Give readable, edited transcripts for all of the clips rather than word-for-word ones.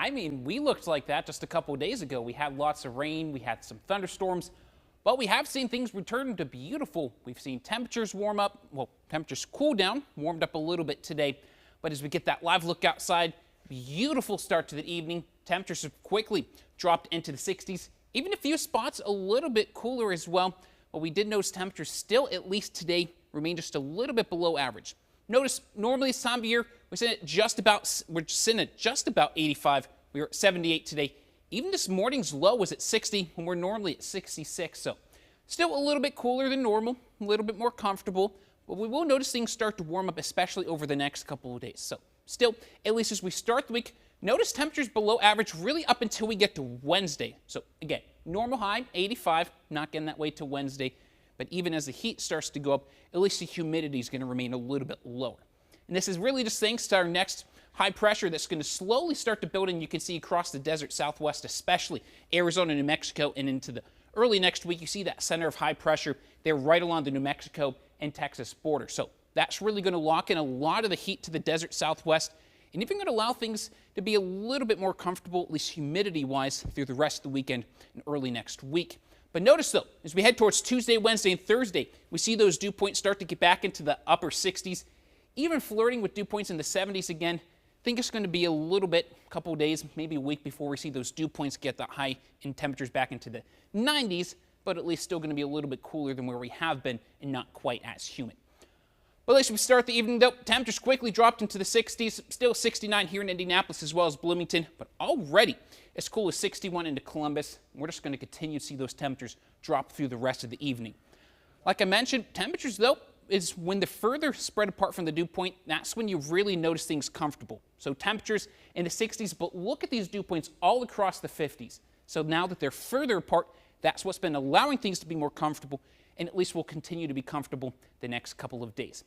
I mean, we looked like that just a couple of days ago. We had lots of rain, we had some thunderstorms, but we have seen things return to beautiful. We've seen temperatures warm up, well, temperatures cool down, warmed up a little bit today, but as we get that live look outside, beautiful start to the evening. Temperatures have quickly dropped into the 60s, even a few spots a little bit cooler as well, but we did notice temperatures still, at least today, remain just a little bit below average. Notice normally this time of year, we're sitting at just about 85. We were at 78 today. Even this morning's low was at 60 when we're normally at 66. So still a little bit cooler than normal, a little bit more comfortable, but we will notice things start to warm up, especially over the next couple of days. So still, at least as we start the week, notice temperatures below average really up until we get to Wednesday. So again, normal high, 85, not getting that way to Wednesday. But even as the heat starts to go up, at least the humidity is going to remain a little bit lower. And this is really just thanks to our next high pressure that's going to slowly start to build in. You can see across the desert southwest, especially Arizona, New Mexico, and into the early next week, you see that center of high pressure there right along the New Mexico and Texas border. So that's really going to lock in a lot of the heat to the desert southwest and even going to allow things to be a little bit more comfortable, at least humidity-wise, through the rest of the weekend and early next week. But notice, though, as we head towards Tuesday, Wednesday, and Thursday, we see those dew points start to get back into the upper 60s, even flirting with dew points in the 70s again. I think it's going to be a little bit, a couple of days, maybe a week before we see those dew points get the high in temperatures back into the 90s, but at least still going to be a little bit cooler than where we have been and not quite as humid. But at least we start the evening, though. Temperatures quickly dropped into the 60s, still 69 here in Indianapolis as well as Bloomington, but already as cool as 61 into Columbus. We're just going to continue to see those temperatures drop through the rest of the evening. Like I mentioned, temperatures, though, is when they're further spread apart from the dew point, that's when you really notice things comfortable. So temperatures in the 60s, but look at these dew points all across the 50s. So now that they're further apart, that's what's been allowing things to be more comfortable, and at least will continue to be comfortable the next couple of days.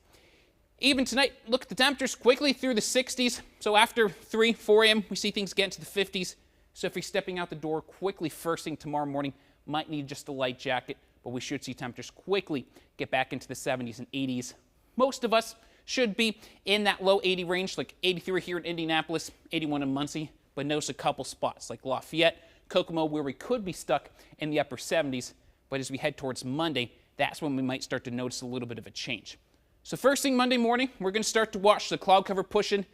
Even tonight, look at the temperatures quickly through the 60s. So after 3, 4 a.m., we see things get into the 50s. So if you're stepping out the door quickly first thing tomorrow morning, might need just a light jacket, but we should see temperatures quickly get back into the 70s and 80s. Most of us should be in that low 80 range, like 83 here in Indianapolis, 81 in Muncie, but notice a couple spots like Lafayette, Kokomo, where we could be stuck in the upper 70s. But as we head towards Monday, that's when we might start to notice a little bit of a change. So first thing Monday morning, we're going to start to watch the cloud cover push in.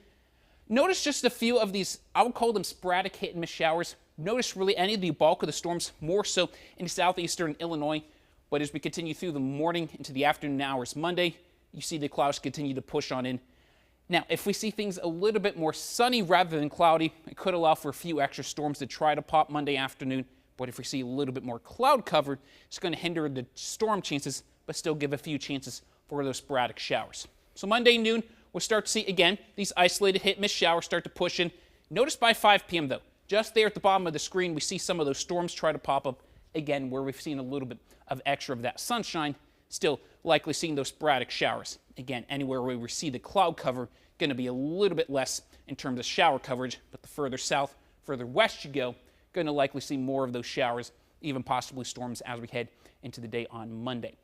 Notice just a few of these, I would call them sporadic hit and miss showers. Notice really any of the bulk of the storms, more so in southeastern Illinois. But as we continue through the morning into the afternoon hours Monday, you see the clouds continue to push on in. Now, if we see things a little bit more sunny rather than cloudy, it could allow for a few extra storms to try to pop Monday afternoon. But if we see a little bit more cloud cover, it's going to hinder the storm chances, but still give a few chances for those sporadic showers. So Monday noon, we'll start to see, again, these isolated hit-miss showers start to push in. Notice by 5 p.m., though, just there at the bottom of the screen, we see some of those storms try to pop up again, where we've seen a little bit of extra of that sunshine, still likely seeing those sporadic showers. Again, anywhere where we see the cloud cover, going to be a little bit less in terms of shower coverage, but the further south, further west you go, going to likely see more of those showers, even possibly storms as we head into the day on Monday.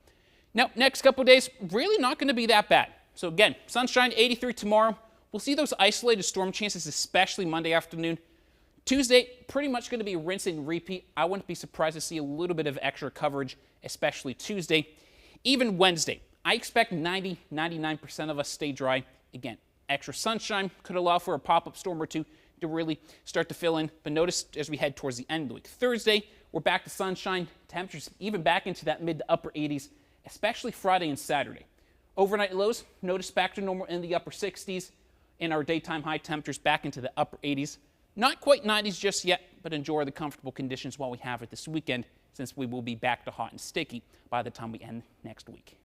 Now, next couple of days, really not going to be that bad. So again, sunshine, 83 tomorrow. We'll see those isolated storm chances, especially Monday afternoon. Tuesday, pretty much going to be rinse and repeat. I wouldn't be surprised to see a little bit of extra coverage, especially Tuesday. Even Wednesday, I expect 99% of us stay dry. Again, extra sunshine could allow for a pop-up storm or two to really start to fill in. But notice as we head towards the end of the week, Thursday, we're back to sunshine. Temperatures even back into that mid to upper 80s, especially Friday and Saturday. Overnight lows, notice back to normal in the upper 60s, and our daytime high temperatures back into the upper 80s. Not quite 90s just yet, but enjoy the comfortable conditions while we have it this weekend, since we will be back to hot and sticky by the time we end next week.